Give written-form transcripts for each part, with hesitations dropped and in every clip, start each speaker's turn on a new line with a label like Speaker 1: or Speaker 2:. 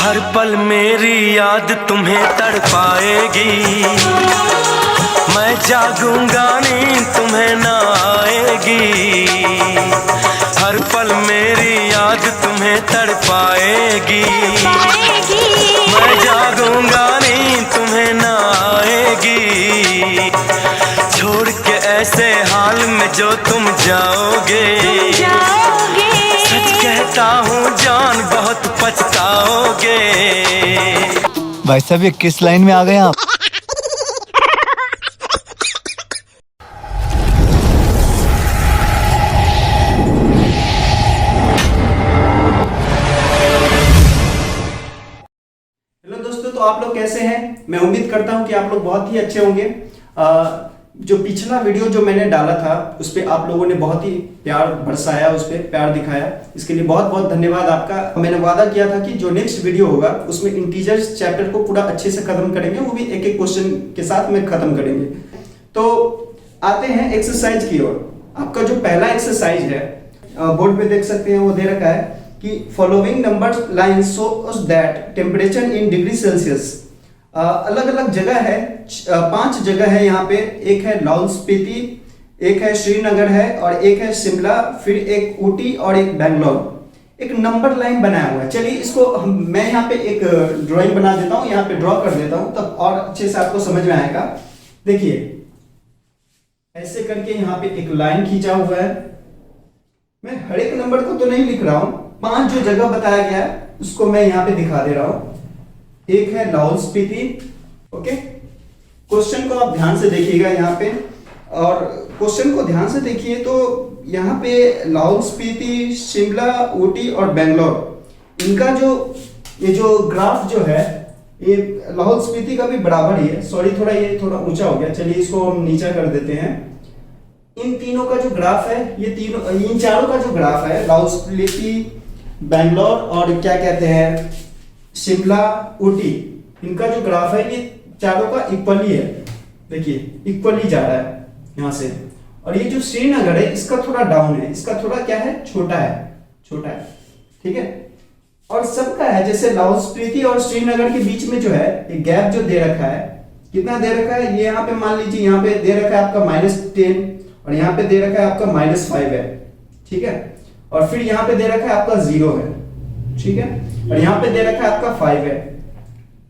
Speaker 1: हर पल मेरी याद तुम्हें तड़पाएगी, मैं जागूंगा नींद तुम्हें ना आएगी। हर पल मेरी याद तुम्हें तड़पाएगी, मैं जागूंगा नींद तुम्हें ना आएगी। छोड़ के ऐसे हाल में जो तुम जाओगे, सच कहता हूँ जान बहुत पछताओगे।
Speaker 2: भाई साहब ये किस लाइन में आ गए आप?
Speaker 3: हेलो दोस्तों, तो आप लोग कैसे हैं? मैं उम्मीद करता हूं कि आप लोग बहुत ही अच्छे होंगे। जो पिछला वीडियो जो मैंने डाला था उस पर आप लोगों ने बहुत ही प्यार बरसाया, उस पर प्यार दिखाया, इसके लिए बहुत बहुत धन्यवाद आपका। मैंने वादा किया था कि जो नेक्स्ट वीडियो होगा उसमें इंटीजर्स चैप्टर को पूरा अच्छे से खत्म करेंगे, वो भी एक एक क्वेश्चन के साथ में खत्म करेंगे। तो आते हैं एक्सरसाइज की ओर। आपका जो पहला एक्सरसाइज है बोर्ड पे देख सकते हैं, वो दे रखा है कि following number line shows that temperature in degree Celsius. अलग अलग जगह है, 5 जगह है यहाँ पे। एक है लाहौल स्पीति, एक है श्रीनगर है, और एक है शिमला, फिर एक ऊटी और एक बेंगलोर। एक नंबर लाइन बनाया हुआ है। चलिए इसको मैं यहाँ पे एक ड्राइंग बना देता हूँ, यहाँ पे ड्रॉ कर देता हूँ, तब और अच्छे से आपको समझ में आएगा। देखिए ऐसे करके यहाँ पे एक लाइन खींचा हुआ है। मैं हर एक नंबर को तो नहीं लिख रहा हूँ, 5 जो जगह बताया गया है उसको मैं यहाँ पे दिखा दे रहा हूँ। एक है लाहौल स्पीति, ओके। क्वेश्चन को आप ध्यान से देखिएगा यहाँ पे, और क्वेश्चन को ध्यान से देखिए तो यहाँ पे लाहौल स्पीति, शिमला, ऊटी और बेंगलोर, इनका जो ये जो ग्राफ जो है ये लाहौल स्पीति का भी बराबर ही है। सॉरी, थोड़ा ये थोड़ा ऊंचा हो गया, चलिए इसको हम नीचा कर देते हैं। इन तीनों का जो ग्राफ है, ये तीनों इन चारों का जो ग्राफ है, लाहौल स्पीति, बेंगलोर और क्या कहते हैं शिमला, ऊटी, इनका जो ग्राफ है ये चारों का इक्वली है। देखिए इक्वली जा रहा है यहाँ से। और ये जो श्रीनगर है इसका थोड़ा डाउन है, इसका थोड़ा क्या है, छोटा है, ठीक है। और सबका है, जैसे लाहौल स्पीति और श्रीनगर के बीच में जो है ये गैप जो दे रखा है, कितना दे रखा है, ये यहाँ पे मान लीजिए यहाँ पे दे रखा है आपका -10 और यहाँ पे दे रखा है आपका -5 है, ठीक है। और फिर यहाँ पे दे रखा है आपका 0 है, ठीक है। और यहाँ पे दे रखा है आपका 5 है,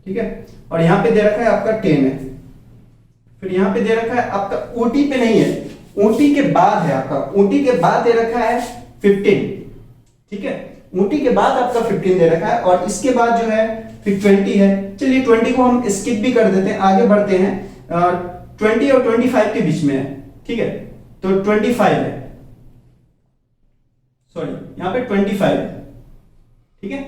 Speaker 3: ठीक है। और यहाँ पे दे रखा है आपका 10 है। फिर यहाँ पे दे रखा है आपका ऊटी पे नहीं है, ऊटी के बाद है आपका, ऊटी के बाद दे रखा है 15, ठीक है। ऊटी के बाद आपका 15 दे रखा है, और इसके बाद जो है फिर 20 है। चलिए 20 को हम स्किप भी कर देते हैं, आगे बढ़ते हैं। 20 और 25 के बीच में है, ठीक है। तो 25 है, सॉरी यहाँ पे 25 है, ठीक है।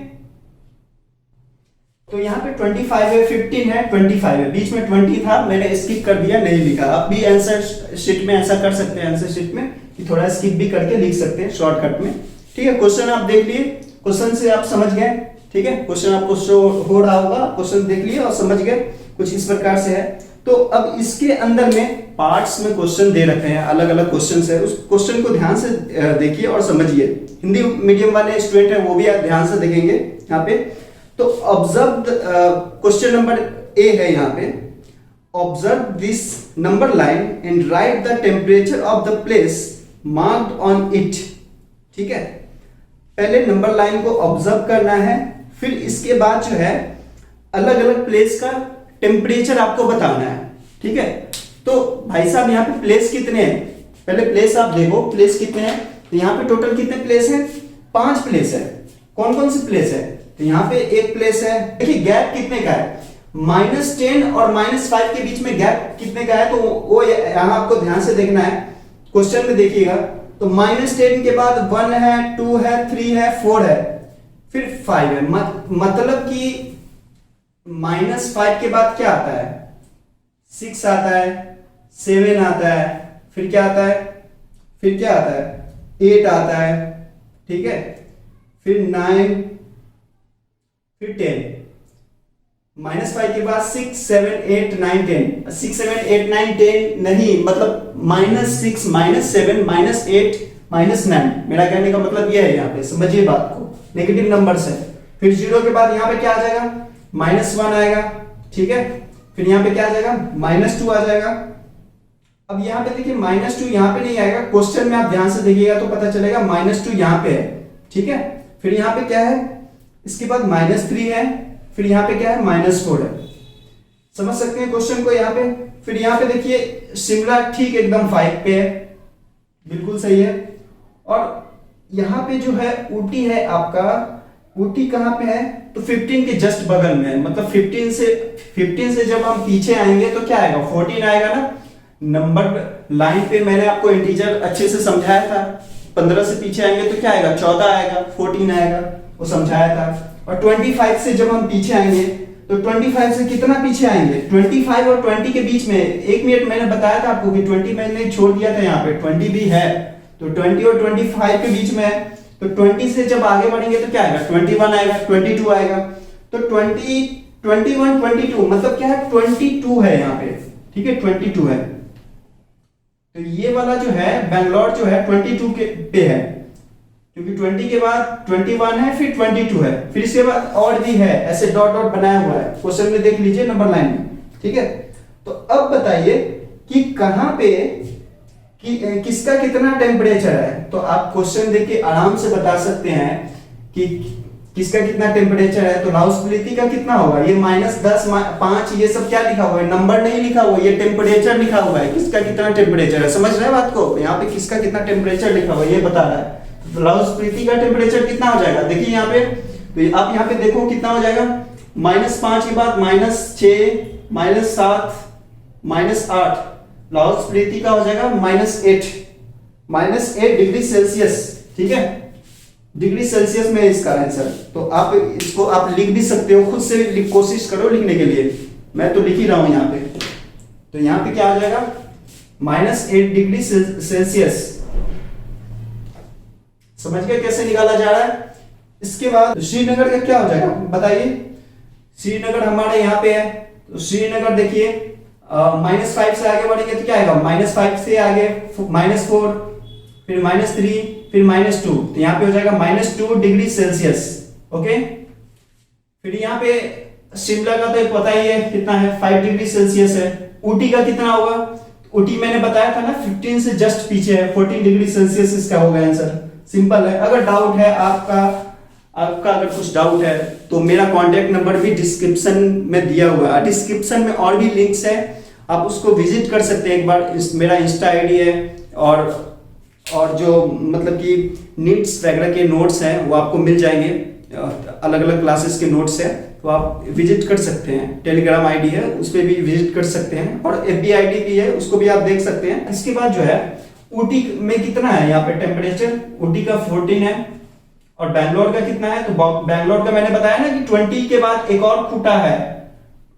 Speaker 3: तो यहाँ पे 25 है, 15 है, 25 है, बीच में 20 था, मैंने स्किप कर दिया, नहीं लिखा। आप भी आंसर शीट में ऐसा कर सकते हैं, आंसर शीट में कि थोड़ा स्किप भी करके लिख सकते हैं शॉर्टकट में, ठीक है। क्वेश्चन आप देख लिए, क्वेश्चन से आप समझ गए, ठीक है। क्वेश्चन आपको शो हो रहा होगा, क्वेश्चन देख लिए और समझ गए, कुछ इस प्रकार से है। तो अब इसके अंदर में पार्ट्स में क्वेश्चन दे रखे हैं, अलग अलग क्वेश्चन है, उस क्वेश्चन को ध्यान से देखिए और समझिए। हिंदी मीडियम वाले स्टूडेंट है वो भी ध्यान से देखेंगे यहाँ पे। तो ऑब्जर्व क्वेश्चन नंबर ए है यहाँ पे, observe this number line and right the temperature of the place marked on it, ठीक है। पहले नंबर लाइन को ऑब्जर्व करना है, फिर इसके बाद जो है अलग अलग प्लेस का टेम्परेचर आपको बताना है, ठीक है। तो भाई साहब यहाँ पे प्लेस कितने हैं, पहले प्लेस आप देखो, प्लेस कितने हैं। तो यहाँ पे टोटल कितने प्लेस हैं, 5 प्लेस है। कौन कौन सी प्लेस है, तो यहाँ पे एक प्लेस है। देखिए गैप कितने का है, -10 और -5 के बीच में गैप कितने का है, तो वो यहाँ आपको ध्यान से देखना है। क्वेश्चन में देखिएगा तो -10 के बाद 1 है, 2 है, 3 है, 4 है, फिर 5 है। मतलब कि -5 के बाद क्या आता है, 6 आता है, 7 आता है, फिर क्या आता है, 8 आता है, ठीक है। फिर 9, फिर 10। -5 के बाद 6, 7, 8, 9, 10। 6, 7, 8, 9, 10 नहीं, मतलब -6, -7, -8, -9। मेरा कहने का मतलब यह है, यहाँ पे समझिए बात को, नेगेटिव नंबर्स है। फिर 0 के बाद यहाँ पे क्या आ जाएगा, -1 आएगा, ठीक है। फिर यहाँ पे क्या आ जाएगा, -2 आ जाएगा। अब यहाँ पे देखिए -2 यहाँ पे नहीं आएगा, क्वेश्चन में आप ध्यान से देखिएगा तो पता चलेगा -2 यहाँ पे है, ठीक है। फिर यहाँ पे क्या है, इसके बाद -3 है, फिर यहाँ पे क्या है, -4 है। समझ सकते हैं क्वेश्चन को यहाँ पे। फिर यहाँ पे देखिए शिमला ठीक एकदम 5 पे है, बिल्कुल सही है। और यहाँ पे जो है ऊटी है आपका, ऊटी कहाँ पे है, तो 15 के जस्ट बगल में है। मतलब 15 से जब हम पीछे आएंगे तो क्या आएगा, 14 आएगा ना। नंबर लाइन पे मैंने आपको इंटीजर अच्छे से समझाया था। 15 से पीछे आएंगे तो क्या आएगा, 14 आएगा, 14 आएगा, वो समझाया था। और 25 से जब हम पीछे आएंगे तो 25 से कितना पीछे आएंगे, 25 और 20 के बीच में 1 मिनट मैंने बताया था आपको कि 20 मैंने छोड़ दिया था, यहाँ पे 20 भी है, तो 20 और 25 के बीच में है। तो 20 से जब आगे बढ़ेंगे तो क्या आएगा, 21 आएगा, 22 आएगा। तो 20, 21, 22 मतलब क्या है, 22 है यहाँ पे, ठीक है, 22 है। तो ये वाला जो है बेंगलोर जो है 22 के पे है, क्योंकि 20 के बाद 21 है, फिर 22 है, फिर इसके बाद और भी है, ऐसे डॉट डॉट बनाया हुआ है, क्वेश्चन में देख लीजिए नंबर लाइन में, ठीक है। तो अब बताइए कि कहां पे किसका कितना टेम्परेचर है। तो आप क्वेश्चन देख के आराम से बता सकते हैं कि किसका कितना टेम्परेचर है। तो लाउस्फिलिटी का कितना होगा, ये -10, 5 ये सब क्या लिखा हुआ है, नंबर नहीं लिखा हुआ, ये टेम्परेचर लिखा हुआ है, किसका कितना टेम्परेचर है। समझ रहे हैं बात को, यहाँ पे किसका कितना टेम्परेचर लिखा हुआ है ये बता रहा है। तो लाउस्फिलिटी का टेम्परेचर कितना हो जाएगा, देखिए यहाँ पे, तो आप यहाँ पे देखो कितना हो जाएगा, -5 के बाद -6, -7, -8, लाउस्फिलिटी का हो जाएगा -8 डिग्री सेल्सियस, ठीक है, डिग्री सेल्सियस में इसका आंसर। तो आप इसको आप लिख भी सकते हो, खुद से कोशिश करो लिखने के लिए, मैं तो लिख ही रहा हूं यहाँ पे। तो यहाँ पे क्या आ जाएगा, -8 डिग्री सेल्सियस। समझ गए कैसे निकाला जा रहा है। इसके बाद श्रीनगर का क्या हो जाएगा बताइए। श्रीनगर हमारे यहाँ पे है, तो श्रीनगर देखिए -5 से आगे बढ़ेंगे तो क्या आएगा, -5 से आगे -4, फिर -3, फिर -2, तो यहाँ पे हो जाएगा -2 डिग्री सेल्सियस, ओके। फिर यहाँ पे शिमला का तो पता ही है कितना है, 5 डिग्री सेल्सियस है। ऊटी का कितना होगा, ऊटी मैंने बताया था ना 15 से जस्ट पीछे है, 14 डिग्री सेल्सियस इसका होगा आंसर। सिंपल है। अगर डाउट है आपका अगर कुछ डाउट है तो मेरा कांटेक्ट नंबर भी डिस्क्रिप्शन में दिया हुआ है, डिस्क्रिप्शन में और भी लिंक्स है, आप उसको विजिट कर सकते हैं एक बार। मेरा इंस्टा आईडी है और जो मतलब कि नीट्स वगैरह के नोट्स हैं वो आपको मिल जाएंगे, अलग अलग क्लासेस के नोट्स हैं, तो आप विजिट कर सकते हैं। टेलीग्राम आईडी है उस पर भी विजिट कर सकते हैं, और एफबी आईडी भी है उसको भी आप देख सकते हैं। इसके बाद जो है ऊटी में कितना है यहाँ पे टेम्परेचर, ऊटी का 14 है, और बैंगलोर का कितना है, तो बैंगलोर का मैंने बताया ना कि 20 के बाद एक और खूटा है,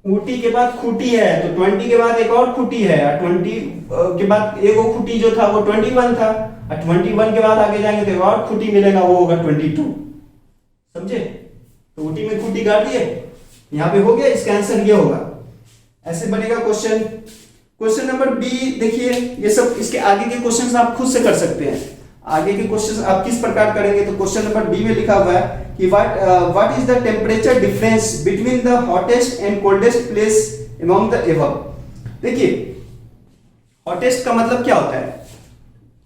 Speaker 3: ऊटी के बाद खूटी है, तो 20 के बाद एक और खूटी है, 20 के बाद एक और खूटी जो था वो 21 था, और 21 के बाद आगे जाएंगे तो एक और खूटी मिलेगा, वो होगा 22। समझे, तो ऊटी में खूटी गाड़ दिए, यहाँ पे हो गया, इसका आंसर ये होगा। ऐसे बनेगा क्वेश्चन। क्वेश्चन नंबर बी देखिए, ये सब इसके आगे के क्वेश्चन आप खुद से कर सकते हैं। आगे के क्वेश्चन आप किस प्रकार करेंगे, तो क्वेश्चन नंबर बी में लिखा हुआ है कि what is the temperature difference between the hottest and coldest place among the above. देखिए हॉटेस्ट का मतलब क्या होता है,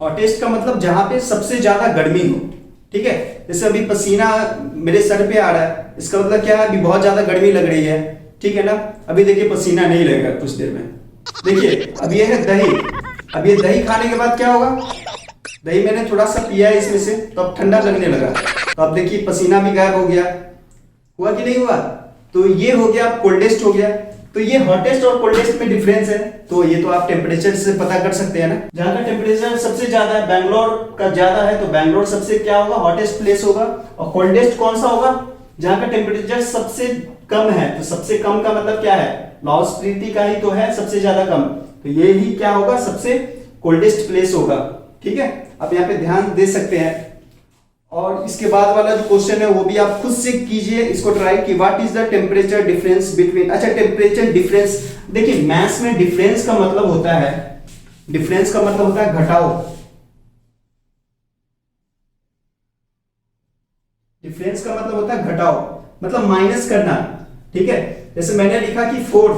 Speaker 3: हॉटेस्ट का मतलब जहां पे सबसे ज्यादा गर्मी हो, ठीक है। जैसे अभी पसीना मेरे सर पे आ रहा है, इसका मतलब क्या है, अभी बहुत ज्यादा गर्मी लग रही है, ठीक है ना। अभी देखिए पसीना नहीं लगेगा कुछ देर में। देखिए अब ये है दही, अब ये दही खाने के बाद क्या होगा, दही मैंने थोड़ा सा पिया है इसमें से, तो अब ठंडा लगने लगा, तो अब देखिए पसीना भी गायब हो गया, हुआ कि नहीं हुआ। तो ये हो गया कोल्डेस्ट हो गया। तो ये हॉटेस्ट और कोल्डेस्ट में डिफरेंस है, तो ये तो आप टेम्परेचर से पता कर सकते हैं ना। जहां का टेम्परेचर सबसे ज्यादा है, बैंगलोर का ज्यादा है, तो बैंगलोर सबसे क्या होगा, हॉटेस्ट प्लेस होगा। और कोल्डेस्ट कौन सा होगा, जहां का टेम्परेचर सबसे कम है। तो सबसे कम का मतलब क्या है, लाहौल-स्पीति का ही तो है सबसे ज्यादा कम, तो ये ही क्या होगा, सबसे कोल्डेस्ट प्लेस होगा, ठीक है। आप यहाँ पे ध्यान दे सकते हैं। और इसके बाद वाला जो क्वेश्चन है वो भी आप खुद से कीजिए, इसको ट्राई कि what is the temperature difference between. अच्छा टेम्परेचर डिफरेंस, देखिए मैथ्स में डिफरेंस का मतलब होता है, डिफरेंस का मतलब होता है घटाओ, डिफरेंस का मतलब होता है घटाओ। मतलब माइनस करना, ठीक है। जैसे मैंने लिखा कि 4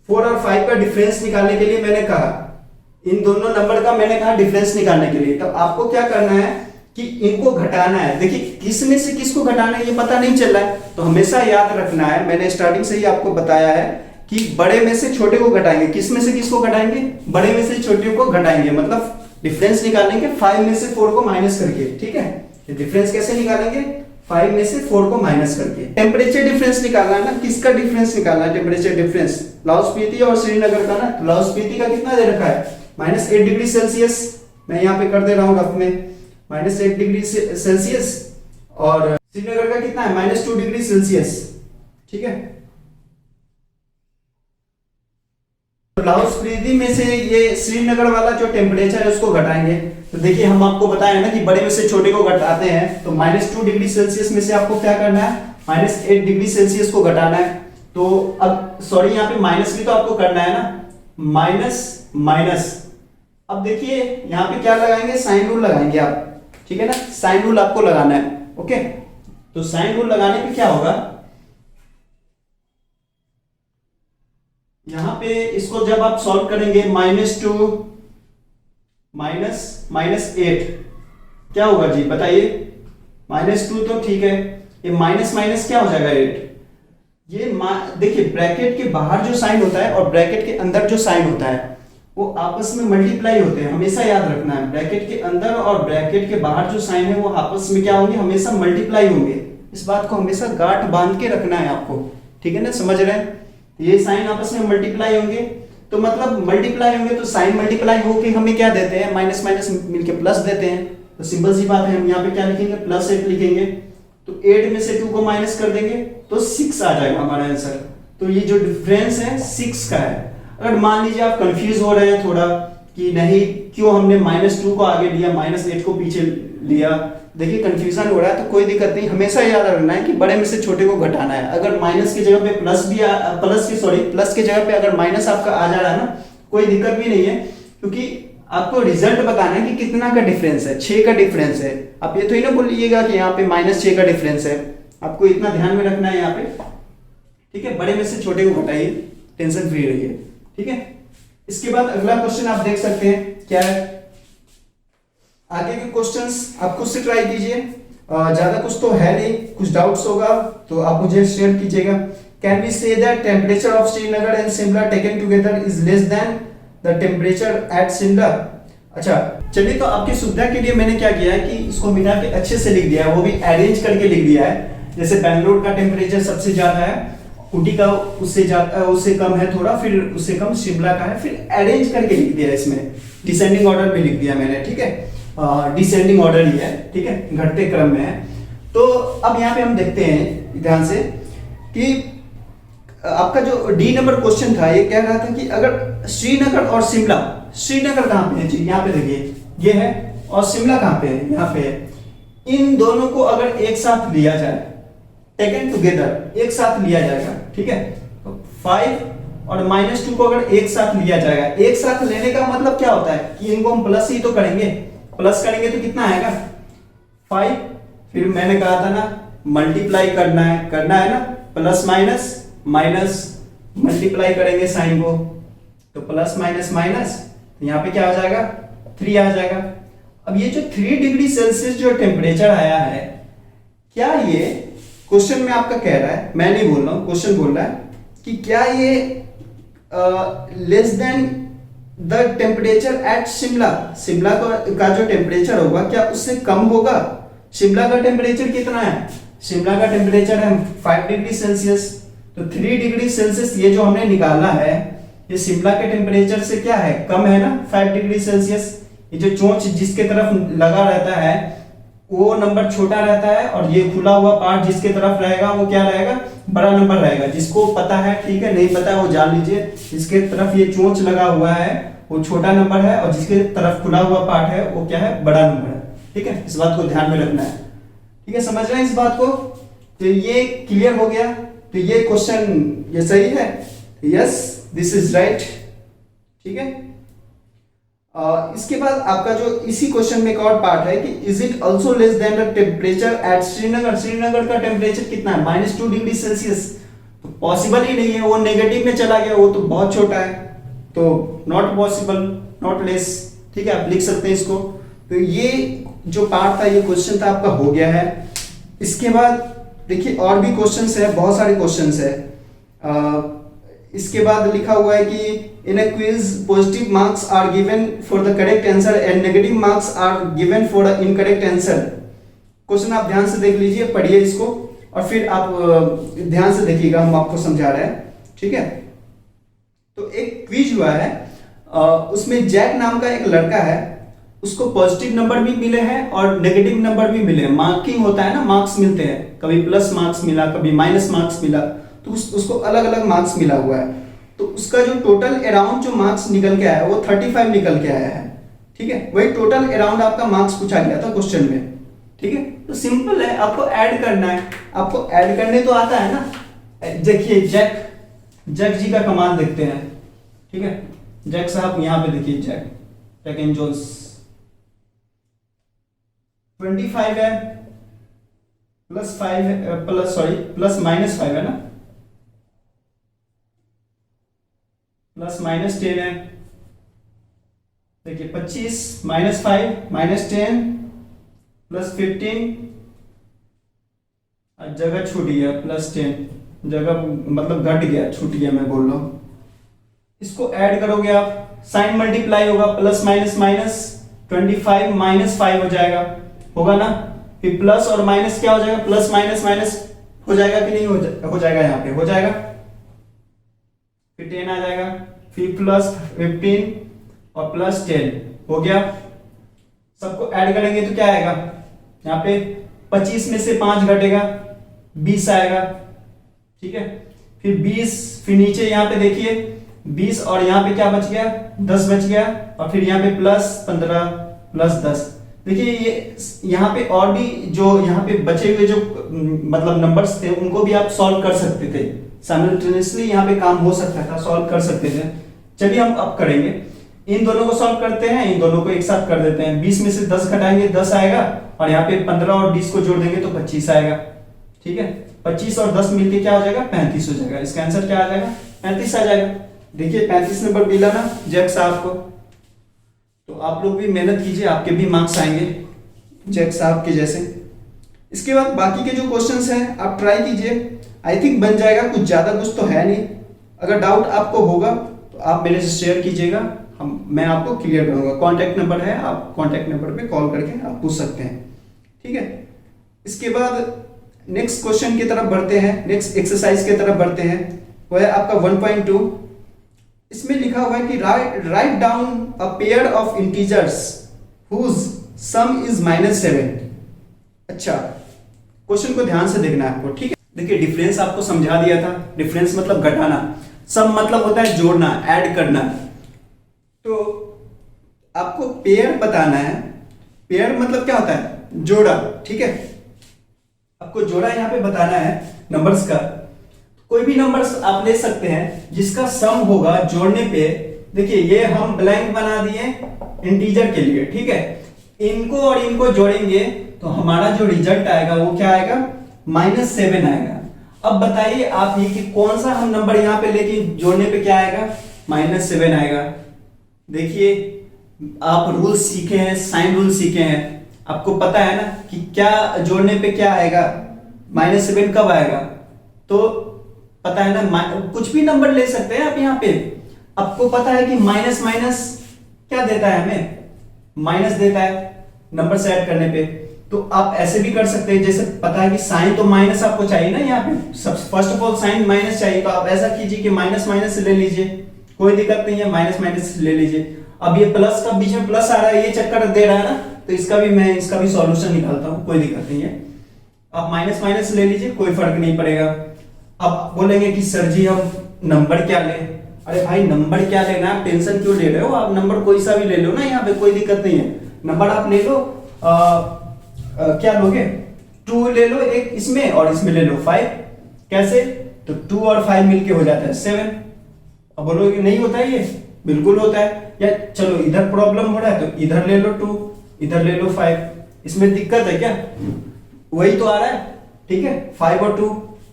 Speaker 3: और 5 का डिफरेंस निकालने के लिए मैंने कहा, इन दोनों नंबर का मैंने कहा डिफरेंस निकालने के लिए, तब आपको क्या करना है कि इनको घटाना है। देखिए किस में से किसको घटाना है ये पता नहीं चल रहा है, तो हमेशा याद रखना है, मैंने स्टार्टिंग से ही आपको बताया है कि बड़े में से छोटे को घटाएंगे। किस में से किसको घटाएंगे? बड़े में से छोटे को घटाएंगे, मतलब डिफरेंस निकालेंगे 5 में से 4 को माइनस करके, ठीक है। डिफरेंस कैसे निकालेंगे? 5 में से 4 को माइनस करके। टेम्परेचर डिफरेंस निकालना है ना, किसका डिफरेंस निकालना है? टेम्परेचर डिफरेंस लाहौल स्पीति और श्रीनगर का ना। लाहौल स्पीति का कितना दे रखा है? -8 डिग्री सेल्सियस, मैं यहाँ पे कर दे रहा हूँ रफ में, -8 डिग्री सेल्सियस, और श्रीनगर का कितना है? -2 डिग्री सेल्सियस, ठीक है। लाहौल स्पीति में से ये श्रीनगर वाला जो टेम्परेचर है उसको घटाएंगे। तो देखिए हम आपको बताया ना कि बड़े में से छोटे को घटाते हैं, तो -2 डिग्री सेल्सियस में से आपको क्या करना है? -8 डिग्री सेल्सियस को घटाना है। तो अब सॉरी यहाँ पे माइनस भी तो आपको करना है ना, माइनस। अब देखिए यहाँ पे क्या लगाएंगे? साइन रूल लगाएंगे आप, ठीक है ना। साइन रूल आपको लगाना है, ओके। तो साइन रूल लगाने पे क्या होगा, यहां पे इसको जब आप सॉल्व करेंगे -2 -8 क्या होगा जी बताइए? -2 तो ठीक है, ये माइनस माइनस क्या हो जाएगा? 8। ये देखिए ब्रैकेट के बाहर जो साइन होता है और ब्रैकेट के अंदर जो साइन होता है वो आपस में मल्टीप्लाई होते हैं, हमेशा याद रखना है। ब्रैकेट के अंदर और ब्रैकेट के बाहर जो साइन है वो आपस में क्या होंगे? हमेशा मल्टीप्लाई होंगे। इस बात को हमेशा गांठ बांध के रखना है आपको, ठीक है ना, समझ रहे हैं। ये साइन आपस में मल्टीप्लाई होंगे, तो मतलब मल्टीप्लाई होंगे तो साइन मल्टीप्लाई होके हमें क्या देते हैं? माइनस माइनस मिलके प्लस देते हैं। तो सिंपल सी बात है, हम यहाँ पे क्या लिखेंगे? +8 लिखेंगे। तो 8 में से 2 को माइनस कर देंगे तो 6 आ जाएगा हमारा आंसर। तो ये जो डिफरेंस है 6 का है। अगर मान लीजिए आप कंफ्यूज हो रहे हैं थोड़ा कि नहीं क्यों हमने -2 को आगे लिया, -8 को पीछे लिया, देखिए कंफ्यूजन हो रहा है तो कोई दिक्कत नहीं, हमेशा याद रखना है कि बड़े में से छोटे को घटाना है। अगर माइनस की जगह पे प्लस की जगह पे अगर माइनस आपका आ जा रहा है ना, कोई दिक्कत भी नहीं है, क्योंकि आपको रिजल्ट बताना है कि कितना का डिफरेंस है। 6 का डिफरेंस है। आप ये तो ही ना बोलिएगा कि यहाँ पे -6 का डिफरेंस है, आपको इतना ध्यान में रखना है यहाँ पे, ठीक है। बड़े में से छोटे को घटाइए, टेंशन फ्री रहिए, ठीक है। इसके बाद अगला क्वेश्चन आप देख सकते हैं क्या है। आगे के क्वेश्चंस आप खुद से ट्राई कीजिए, ज्यादा कुछ तो है नहीं, कुछ डाउट्स होगा तो आप मुझे शेयर कीजिएगा। Can we say that temperature of Srinagar and Shimla taken together is less than the temperature at Shimla? अच्छा चलिए, तो आपकी सुविधा के लिए मैंने क्या किया है कि इसको मिला के अच्छे से लिख दिया है, वो भी अरेंज करके लिख दिया है। जैसे बेंगलोर का टेम्परेचर सबसे ज्यादा है, ऊटी का उससे कम है थोड़ा, फिर उससे कम शिमला का है, फिर अरेंज करके लिख दिया इसमें, डिसेंडिंग ऑर्डर में लिख दिया मैंने, ठीक है। डिसेंडिंग ऑर्डर ही है, ठीक है, घटते क्रम में है। तो अब यहाँ पे हम देखते हैं ध्यान से कि आपका जो डी नंबर क्वेश्चन था ये कह रहा था कि अगर श्रीनगर और शिमला, श्रीनगर कहाँ पे है जी? यहाँ पे देखिए ये है, और शिमला कहाँ पे है? यहाँ पे है। इन दोनों को अगर एक साथ लिया जाए, टेकन टुगेदर एक साथ लिया जाएगा, ठीक है। तो 5 और -2 को अगर एक साथ लिया जाएगा, एक साथ लेने का मतलब क्या होता है कि इनको हम प्लस ही तो करेंगे, प्लस करेंगे तो कितना आएगा? 5, फिर मैंने कहा था ना मल्टीप्लाई करना है ना, प्लस माइनस मल्टीप्लाई करेंगे साइन को, तो प्लस माइनस यहाँ पे क्या आ जाएगा? 3 आ जाएगा। अब ये जो 3 डिग्री सेल्सियस जो टेम्परेचर आया है, क्या ये क्वेश्चन में आपका कह रहा है, मैं नहीं बोल रहा हूं, क्वेश्चन बोल रहा है कि क्या ये less than the temperature at Shimla, Shimla का जो टेम्परेचर होगा क्या उससे कम होगा? शिमला का टेम्परेचर कितना है? शिमला का टेम्परेचर है 5 डिग्री सेल्सियस, तो 3 डिग्री सेल्सियस ये जो हमने निकाला है ये शिमला के टेम्परेचर से क्या है? कम है ना, 5 डिग्री सेल्सियस। ये जो चोंच जिसके तरफ लगा रहता है वो नंबर छोटा रहता है, और ये खुला हुआ पार्ट जिसके तरफ रहेगा वो क्या रहेगा? बड़ा नंबर रहेगा। जिसको पता है ठीक है, नहीं पता है वो जान लीजिए, जिसके तरफ ये चोंच लगा हुआ है वो छोटा नंबर है, और जिसके तरफ खुला हुआ पार्ट है वो क्या है? बड़ा नंबर है, ठीक है। इस बात को ध्यान में रखना है, ठीक है, समझ रहे हैं इस बात को? तो ये क्लियर हो गया। तो ये क्वेश्चन ये सही है, यस दिस इज राइट, ठीक है। इसके बाद आपका जो इसी क्वेश्चन में एक और पार्ट है कि is it also less than the temperature eight Srinagar. Srinagar का टेम्परेचर कितना है? -2 डिग्री सेल्सियस। तो पॉसिबल ही नहीं है, वो नेगेटिव में चला गया, वो तो बहुत छोटा है, तो नॉट पॉसिबल, नॉट लेस। ठीक है, आप लिख सकते हैं इसको। तो ये जो पार्ट था, ये क्वेश्चन था आपका, हो गया है। इसके बाद देखिए और भी क्वेश्चंस है, बहुत सारे क्वेश्चंस है। इसके बाद लिखा हुआ है कि in a quiz positive marks are given for the correct answer and negative marks are given for the incorrect answer. Question आप ध्यान से देख लीजिए, पढ़िए इसको और फिर आप ध्यान से देखिएगा, हम आपको समझा रहे हैं। ठीक है, तो एक क्विज हुआ है, उसमें जैक नाम का एक लड़का है, उसको पॉजिटिव नंबर भी मिले हैं और नेगेटिव नंबर भी मिले हैं। मार्किंग होता है ना, मार्क्स मिलते हैं, कभी प्लस मार्क्स मिला, कभी माइनस मार्क्स मिला, तो उसको अलग अलग मार्क्स मिला हुआ है। तो उसका जो टोटल अराउंड जो मार्क्स निकल के आया वो 35 निकल के आया है। ठीक है, वही टोटल अराउंड आपका मार्क्स पूछा गया था क्वेश्चन में। ठीक है, तो सिंपल है, आपको ऐड करना है। आपको ऐड करने तो आता है ना। देखिए जैक जी का कमाल देखते हैं। ठीक है, जैक साहब यहाँ पे देखिए, जैक एंड जोन्स 25 है, प्लस -5 है ना, +-10 है। देखिए 25 -5 -10 +15, जगह छूट गया, +10 जगह मतलब घट गया, छूट गया, मैं बोल रहा हूं। इसको ऐड करोगे आप, साइन मल्टीप्लाई होगा, प्लस माइनस माइनस 25 -5 हो जाएगा, होगा ना। फिर प्लस और माइनस क्या हो जाएगा, प्लस माइनस माइनस हो जाएगा कि नहीं हो जाएगा, यहाँ पे हो जाएगा। फिर 10 आ जाएगा, फिर +15 और +10 हो गया। सबको ऐड करेंगे तो क्या आएगा, यहाँ पे 25 में से 5 घटेगा, 20 आएगा। ठीक है, फिर 20, फिर नीचे यहाँ पे देखिए 20 और यहाँ पे क्या बच गया, 10 बच गया, और फिर यहाँ पे +15 +10। देखिए ये यहाँ पे और भी जो यहाँ पे बचे हुए जो मतलब नंबर्स थे उनको भी आप सॉल्व कर सकते थे, साइमल्टेनियसली यहाँ पे काम हो सकता था, सॉल्व कर सकते थे। चलिए हम अब करेंगे, इन दोनों को सॉल्व करते हैं, इन दोनों को एक साथ कर देते हैं। 20 में से 10 घटाएंगे, 10 आएगा, और यहाँ पे 15 और 20 को जोड़ देंगे तो 25 आएगा। ठीक है, 25 और 10 मिलके क्या हो जाएगा, 35 हो जाएगा। इसका आंसर क्या आ जाएगा, 35 आ जाएगा। देखिए 35 नंबर मिला ना जैक साहब को। तो आप लोग भी मेहनत कीजिए, आपके भी मार्क्स आएंगे जैक साहब के जैसे। इसके बाद बाकी के जो क्वेश्चंस हैं आप ट्राई कीजिए, आई थिंक बन जाएगा, कुछ ज्यादा कुछ तो है नहीं। अगर डाउट आपको होगा तो आप मेरे से शेयर कीजिएगा, मैं आपको क्लियर करूंगा। कॉन्टैक्ट नंबर है, आप कॉन्टैक्ट नंबर पे कॉल करके आप पूछ सकते हैं। ठीक है, इसके बाद नेक्स्ट क्वेश्चन की तरफ बढ़ते हैं, नेक्स्ट एक्सरसाइज की तरफ बढ़ते हैं। वो है आपका 1.2। इसमें लिखा हुआ है कि write down a pair of integers whose sum is -7। अच्छा, क्वेश्चन को ध्यान से देखना है आपको। ठीक है, देखिए डिफरेंस आपको समझा दिया था, डिफरेंस मतलब घटाना, सम मतलब होता है जोड़ना, ऐड करना। तो आपको पेयर बताना है, पेयर मतलब क्या होता है, जोड़ा। ठीक है, आपको जोड़ा यहाँ पे बताना है नंबर्स का। कोई भी नंबर्स आप ले सकते हैं जिसका सम होगा जोड़ने पे। देखिए ये हम ब्लैंक बना दिए इंटीजर के लिए। ठीक है, इनको और इनको जोड़ेंगे तो हमारा जो रिजल्ट आएगा वो क्या आएगा, -7 आएगा। अब बताइए आप ये कि कौन सा हम नंबर यहाँ पे लेके जोड़ने पे क्या आएगा, -7 आएगा। देखिए आप रूल सीखे हैं, साइन रूल सीखे हैं, आपको पता है ना कि क्या जोड़ने पे क्या आएगा, -7 कब आएगा, तो पता है ना। कुछ भी नंबर ले सकते हैं आप यहाँ पे। आपको पता है कि माइनस माइनस क्या देता है, हमें माइनस देता है नंबर से ऐड करने पे। तो आप ऐसे भी कर सकते हैं, जैसे पता है कि साइन तो माइनस आपको चाहिए ना यहाँ पे, सब first of all sign minus चाहिए, तो आप ऐसा कीजिए कि माइनस माइनस ले लीजिए, कोई दिक्कत नहीं है, माइनस माइनस ले लीजिए। अब ये प्लस का बीच में प्लस आ रहा है, ये चक्कर दे रहा है ना, तो इसका भी सॉल्यूशन निकालता हूं, कोई दिक्कत नहीं है। आप माइनस माइनस ले लीजिए, कोई फर्क नहीं पड़ेगा। अब बोलेंगे कि सर जी हम नंबर क्या लें। अरे भाई नंबर क्या लेना, आप टेंशन क्यों ले रहे हो, आप नंबर कोई सा भी ले लो ना, यहाँ पे कोई दिक्कत नहीं है। नंबर आप ले लो, क्या लोगे, 2 ले लो एक इसमें और इसमें ले लो 5। कैसे, तो 2 और 5 मिलके हो जाता है 7। अब बोलोगे कि नहीं होता है, ये बिल्कुल होता है। या चलो इधर प्रॉब्लम हो रहा है तो इधर ले लो 2, इधर ले लो 5, इसमें दिक्कत है क्या? वही तो आ रहा है, ठीक है, 5 और 2,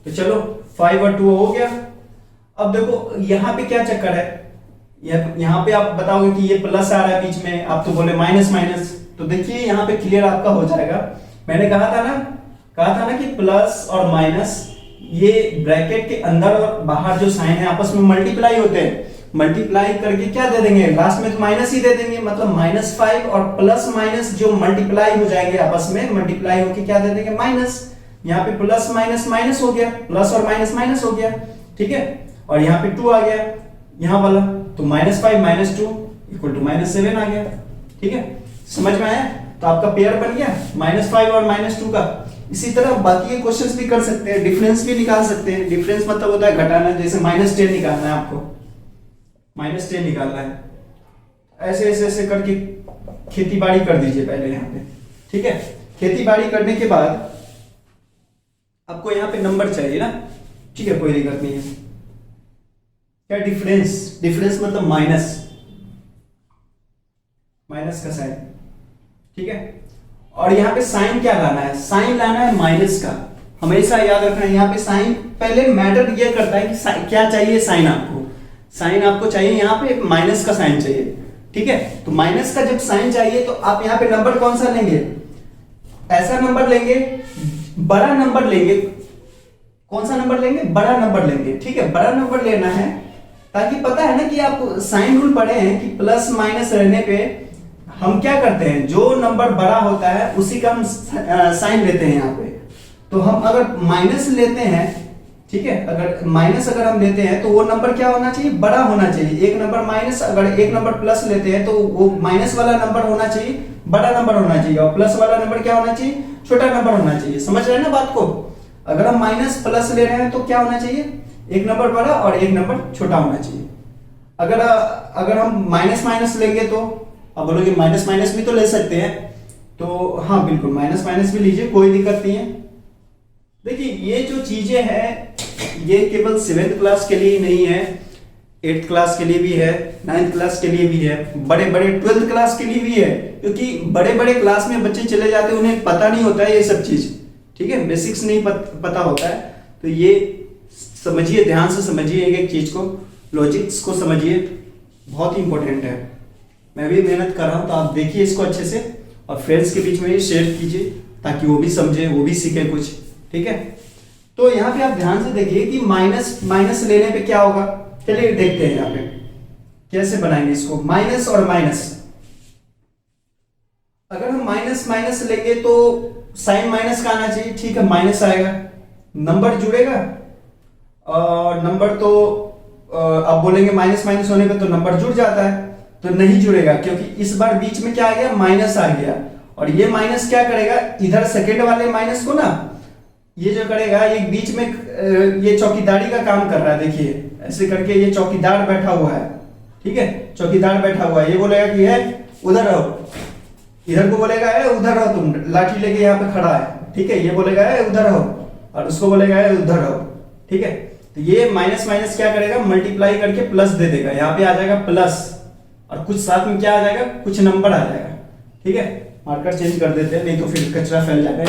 Speaker 3: तो चलो 5 और 2 हो गया। अब देखो यहाँ पे क्या चक्कर है, यहाँ पे आप बताओगे कि ये प्लस आ रहा है बीच में, आप तो बोले माइनस माइनस, तो देखिए यहाँ पे क्लियर आपका हो जाएगा। मैंने कहा था ना कि प्लस और माइनस ये ब्रैकेट के अंदर और बाहर जो साइन है आपस में मल्टीप्लाई होते हैं, मल्टीप्लाई करके क्या दे देंगे लास्ट में, तो माइनस ही दे देंगे, मतलब -5 और प्लस माइनस जो मल्टीप्लाई हो जाएंगे आपस में, मल्टीप्लाई होके क्या दे देंगे माइनस। यहाँ पे प्लस माइनस माइनस हो गया, प्लस और माइनस माइनस हो गया, ठीक है, और यहाँ पे 2 आ गया यहाँ वाला, तो -5 - 2 = -7 आ गया, ठीक है, समझ में आया? तो आपका पेयर बन गया -5 और -2 का। इसी तरह बाकी के क्वेश्चंस भी कर सकते हैं, डिफरेंस भी निकाल सकते हैं। डिफरेंस मतलब होता है घटाना, जैसे -10 निकालना है आपको, -10 निकालना है, ऐसे ऐसे ऐसे करके खेती बाड़ी कर दीजिए पहले यहाँ पे, ठीक है। खेती बाड़ी करने के बाद आपको यहाँ पे नंबर चाहिए ना, ठीक है, कोई दिक्कत नहीं है। क्या डिफरेंस मतलब माइनस का साइन, ठीक है। और यहाँ पे साइन क्या लाना है, साइन लाना है माइनस का, हमेशा याद रखना है। यहाँ पे साइन पहले मैटर ये करता है कि क्या चाहिए साइन आपको चाहिए यहाँ पे माइनस का साइन चाहिए, ठीक है। तो माइनस का जब साइन चाहिए तो आप यहाँ पे नंबर कौन सा लेंगे, ऐसा नंबर लेंगे, बड़ा नंबर लेंगे। कौन सा नंबर लेंगे, बड़ा नंबर लेंगे, ठीक है, बड़ा नंबर लेना है, ताकि पता है ना कि आप साइन रूल पढ़े हैं कि प्लस माइनस रहने पे हम क्या करते हैं, जो नंबर बड़ा होता है उसी का हम साइन लेते हैं यहाँ पे। तो हम अगर माइनस लेते हैं, ठीक है, अगर माइनस अगर हम लेते हैं तो वो नंबर क्या होना चाहिए, बड़ा होना चाहिए। एक नंबर माइनस, अगर एक नंबर प्लस लेते हैं तो वो माइनस वाला नंबर होना चाहिए, बड़ा नंबर होना चाहिए, और प्लस वाला नंबर क्या होना चाहिए, छोटा नंबर होना चाहिए। समझ रहे हैं ना बात को? अगर हम माइनस प्लस ले रहे हैं तो क्या होना चाहिए, एक नंबर बड़ा और एक नंबर छोटा होना चाहिए। अगर हम माइनस माइनस लेंगे तो अब बोलोगे माइनस माइनस भी तो ले सकते हैं, तो हाँ बिल्कुल माइनस माइनस भी लीजिए, कोई दिक्कत नहीं है। देखिए ये जो चीजें हैं ये केवल 7th क्लास के लिए ही नहीं है, 8th क्लास के लिए भी है, 9th क्लास के लिए भी है, बड़े बड़े 12th क्लास के लिए भी है, क्योंकि बड़े बड़े क्लास में बच्चे चले जाते हैं, उन्हें पता नहीं होता है ये सब चीज, ठीक है, बेसिक्स नहीं पता होता है। तो ये समझिए, ध्यान से समझिए एक एक चीज को, लॉजिक्स को समझिए, बहुत ही इंपॉर्टेंट है। मैं भी मेहनत कर रहा हूं, तो आप देखिए इसको अच्छे से और फ्रेंड्स के बीच में भी शेयर कीजिए ताकि वो भी समझे, वो भी सीखे कुछ, ठीक है। तो यहाँ पे आप ध्यान से देखिए कि माइनस माइनस लेने पे क्या होगा, चलिए देखते हैं यहाँ पे कैसे बनाएंगे इसको, माइनस और माइनस। अगर हम माइनस माइनस लेंगे तो साइन माइनस का आना चाहिए, ठीक है, माइनस आएगा, नंबर जुड़ेगा, और नंबर तो अब बोलेंगे माइनस माइनस होने पे तो नंबर जुड़ जाता है, तो नहीं जुड़ेगा, क्योंकि इस बार बीच में क्या आ गया, माइनस आ गया। और ये माइनस क्या करेगा, इधर सेकेंड वाले माइनस को ना, ये जो करेगा ये बीच में ये चौकीदारी का काम कर रहा है। देखिए ऐसे करके ये चौकीदार बैठा हुआ है, ठीक है, चौकीदार बैठा हुआ है। ये बोलेगा कि है उधर रहो, इधर को बोलेगा है उधर रहो, तुम लाठी लेके यहाँ पे खड़ा है, ठीक है, ये बोलेगा है उधर रहो, और उसको बोलेगा है उधर रहो, ठीक है। तो ये माइनस माइनस क्या करेगा, मल्टीप्लाई करके प्लस दे देगा, यहाँ पे आ जाएगा प्लस, और कुछ साथ में क्या आ जाएगा, कुछ नंबर आ जाएगा, ठीक है। मार्कर चेंज कर देते हैं, नहीं तो फिर कचरा फैल जाएगा।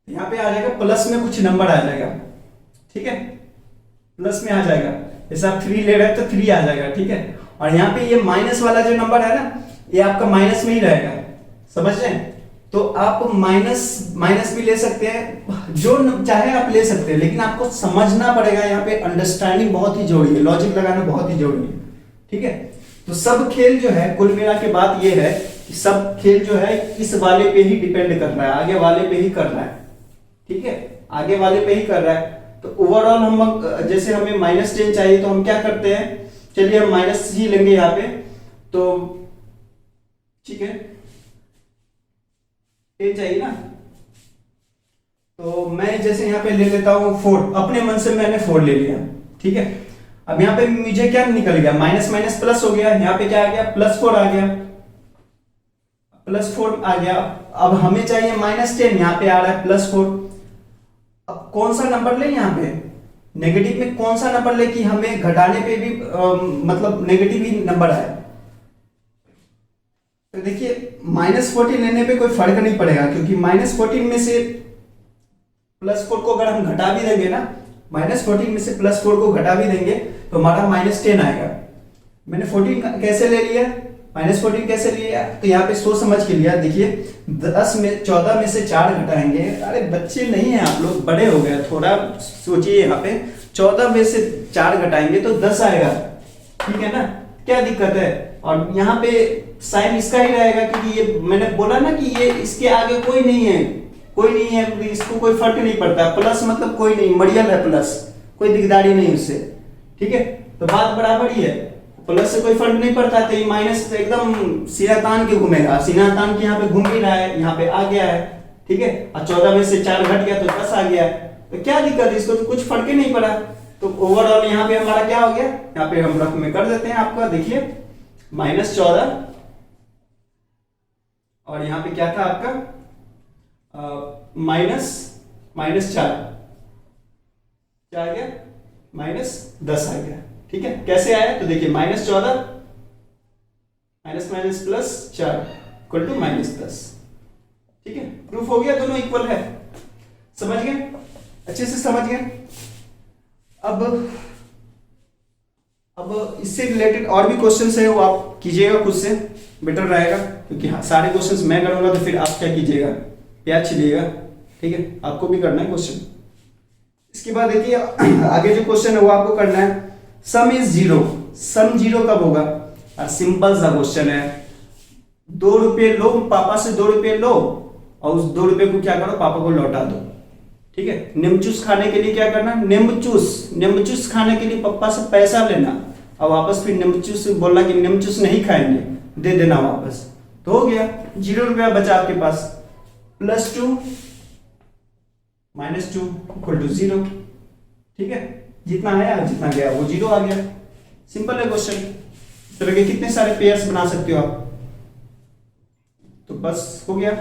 Speaker 3: यहाँ पे आ जाएगा प्लस में कुछ नंबर आ जाएगा, ठीक है, प्लस में आ जाएगा। जैसे आप 3 ले रहे हैं तो 3 आ जाएगा, ठीक है। और यहाँ पे ये माइनस वाला जो नंबर है ना, ये आपका माइनस में ही रहेगा, समझ रहे हैं। तो आप माइनस माइनस भी ले सकते हैं, जो चाहे आप ले सकते हैं, लेकिन आपको समझना पड़ेगा। यहाँ पे अंडरस्टैंडिंग बहुत ही जरूरी है, लॉजिक लगाना बहुत ही जरूरी है, ठीक है। तो सब खेल जो है, कुल मिला के बात ये है कि सब खेल जो है इस वाले पे ही डिपेंड कर रहा है, आगे वाले पे ही कर रहा है, ठीक है, आगे वाले पे ही कर रहा है। तो ओवरऑल हम जैसे हमें -10 चाहिए तो हम क्या करते हैं, चलिए हम माइनस ही लेंगे यहाँ पे, तो ठीक है, 10 चाहिए ना, तो मैं जैसे यहाँ पे ले लेता हूँ 4, अपने मन से मैंने 4 ले लिया, ठीक है। अब यहाँ पे मुझे क्या निकल गया, माइनस माइनस प्लस हो गया, यहाँ पे क्या आ गया, +4 आ गया, +4 आ गया। अब हमें चाहिए -10, यहाँ पे आ रहा है +4। अब कौन सा नंबर ले, यहाँ पे नेगेटिव में कौन सा नंबर ले कि हमें घटाने पे भी मतलब नेगेटिव ही नंबर आए। तो देखिए -14 लेने पे कोई फर्क नहीं पड़ेगा, क्योंकि -14 में से +4 को अगर हम घटा भी देंगे ना, -14 में से +4 को घटा भी देंगे तो हमारा -10 आएगा। मैंने 14 कैसे ले लिया, -14 कैसे लिया, तो यहाँ पे सोच समझ के लिया। देखिए 14 में से 4 घटाएंगे, अरे बच्चे नहीं है आप लोग, बड़े हो गए, थोड़ा सोचिए। यहाँ पे 14 में से 4 घटाएंगे तो 10 आएगा, ठीक है ना, क्या दिक्कत है। और यहाँ पे साइन इसका ही रहेगा, क्योंकि ये मैंने बोला ना कि ये इसके आगे कोई नहीं है, कोई नहीं है, इसको कोई फर्क नहीं पड़ता। प्लस मतलब कोई नहीं, मरियल है प्लस, कोई दिकदारी नहीं उससे, ठीक है। तो बात बराबर ही है, प्लस से कोई फर्क नहीं पड़ता। तो ये माइनस एकदम सीधा तान के घूमेगा, सीधा तान के यहाँ पे घूम भी रहा है, यहाँ पे आ गया है, ठीक है। और 14 में से 4 घट गया तो 10 आ गया, तो क्या दिक्कत है, इसको तो कुछ फर्क ही नहीं पड़ा। तो ओवरऑल यहाँ पे हमारा क्या हो गया, यहाँ पे हम रफ में कर देते हैं आपका, देखिए -14 और यहाँ पे क्या था आपका -4 क्या आ गया, -10 आ गया, ठीक है। कैसे आया, तो देखिए -14 -4 इक्वल टू -10, ठीक है। प्रूफ हो गया, दोनों इक्वल है, समझ गए, अच्छे से समझ गए। अब इससे रिलेटेड और भी क्वेश्चंस है, वो आप कीजिएगा खुद से, बेटर रहेगा, क्योंकि सारे क्वेश्चंस मैं करूंगा तो फिर आप क्या कीजिएगा, प्याज छिलिएगा, ठीक है। आपको भी करना है क्वेश्चन। इसके बाद देखिए आगे जो क्वेश्चन है वो आपको करना है, सम इज 0, सम 0 कब होगा। सिंपल सा क्वेश्चन है, 2 रुपये लो, पापा से 2 रुपये लो और उस 2 रुपये को क्या करो, पापा को लौटा दो, ठीक है। नींबू जूस खाने के लिए क्या करना, नींबू जूस खाने के लिए पापा से पैसा लेना और वापस फिर नींबू जूस बोलना कि नींबू जूस नहीं खाएंगे, दे देना वापस, तो हो गया 0 रुपया बचा आपके पास। +2 -2 इक्वल टू 0, ठीक है। जितना आया जितना गया वो 0 आ गया, सिंपल है क्वेश्चन। इस तरह के कितने सारे पेयर्स बना सकते हो आप, तो बस हो गया।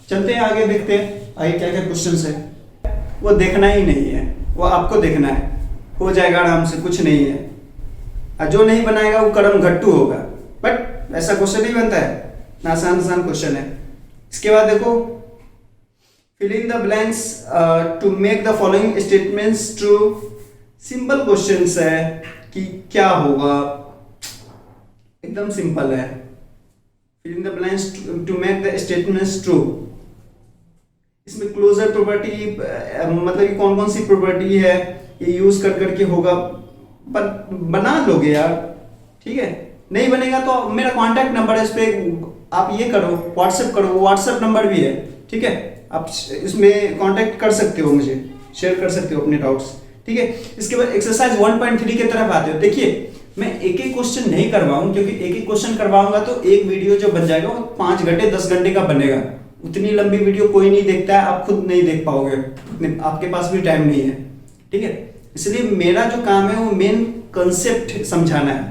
Speaker 3: चलते हैं आगे, देखते हैं आगे क्या क्या क्वेश्चंस है। वो देखना ही नहीं है, वो आपको देखना है, हो जाएगा आराम से, कुछ नहीं है। और जो नहीं बनाएगा वो कर्म घट्टू होगा, बट ऐसा क्वेश्चन नहीं बनता है, आसान क्वेश्चन है। इसके बाद देखो, fill in the blanks to make the following statements true। Simple questions है कि क्या होगा, एकदम सिंपल है। fill in the blanks to make the statements true। इसमें क्लोजर प्रॉपर्टी मतलब कि कौन कौन सी प्रॉपर्टी है ये यूज कर करके होगा, पर बना लोगे यार, ठीक है। नहीं बनेगा तो मेरा कांटेक्ट नंबर है, इस पे आप ये करो, व्हाट्सएप करो, व्हाट्सएप नंबर भी है, ठीक है। आप इसमें कांटेक्ट कर सकते हो, मुझे शेयर कर सकते हो अपने डाउट्स, ठीक है। इसके बाद एक्सरसाइज 1.3 की तरफ आते हो। देखिए मैं एक एक क्वेश्चन नहीं करवाऊं, क्योंकि एक एक क्वेश्चन करवाऊंगा तो एक वीडियो जो बन जाएगा वो 5 घंटे 10 घंटे का बनेगा। उतनी लंबी वीडियो कोई नहीं देखता है, आप खुद नहीं देख पाओगे, आपके पास भी टाइम नहीं है, ठीक है। इसलिए मेरा जो काम है वो मेन कंसेप्ट समझाना है,